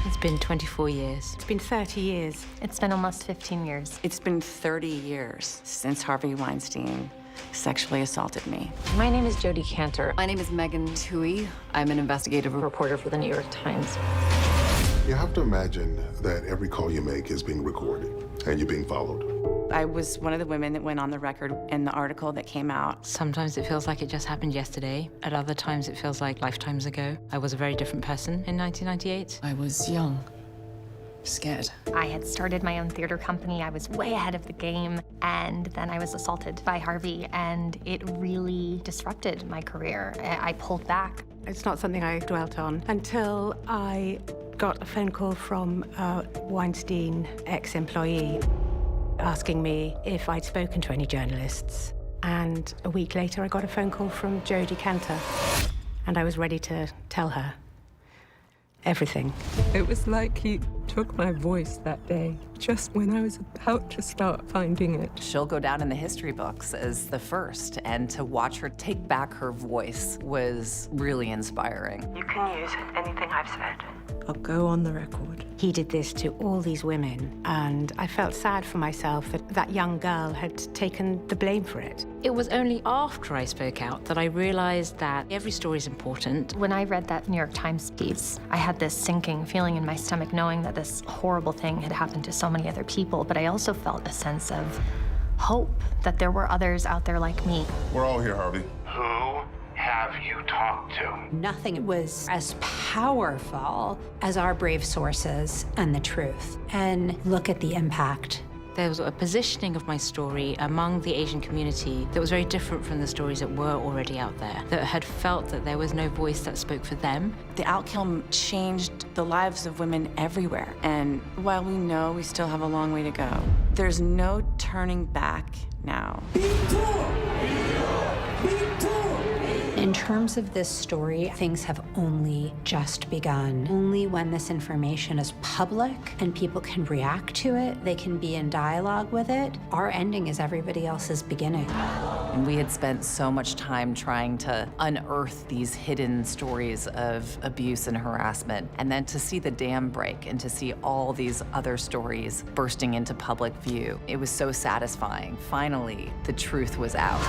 It's been 24 years. It's been 30 years. It's been almost 15 years. It's been 30 years since Harvey Weinstein sexually assaulted me. My name is Jodi Kantor. My name is Twohey. I'm an investigative reporter for the New York Times. You have to imagine that every call you make is being recorded and you're being followed. I was one of the women that went on the record in the article that came out. Sometimes it feels like it just happened yesterday. At other times, it feels like lifetimes ago. I was a very different person in 1998. I was young, scared. I had started my own theater company. I was way ahead of the game. And then I was assaulted by Harvey, and it really disrupted my career. I pulled back. It's not something I dwelt on until I got a phone call from a Weinstein ex-employee asking me if I'd spoken to any journalists. And a week later, I got a phone call from Jodi Kantor. And I was ready to tell her everything. It was like he took my voice that day, just when I was about to start finding it. She'll go down in the history books as the first, and to watch her take back her voice was really inspiring. You can use anything I've said. I'll go on the record. He did this to all these women, and I felt sad for myself that that young girl had taken the blame for it. It was only after I spoke out that I realized that every story is important. When I read that New York Times piece, I had this sinking feeling in my stomach knowing that this horrible thing had happened to so many other people, but I also felt a sense of hope that there were others out there like me. We're all here, Harvey. Who have you talked to? Nothing was as powerful as our brave sources and the truth. And look at the impact. There was a positioning of my story among the Asian community that was very different from the stories that were already out there, that had felt that there was no voice that spoke for them. The outcome changed the lives of women everywhere. And while we know we still have a long way to go, there's no turning back now. In terms of this story, things have only just begun. Only when this information is public and people can react to it, they can be in dialogue with it. Our ending is everybody else's beginning. And we had spent so much time trying to unearth these hidden stories of abuse and harassment. And then to see the dam break and to see all these other stories bursting into public view, it was so satisfying. Finally, the truth was out.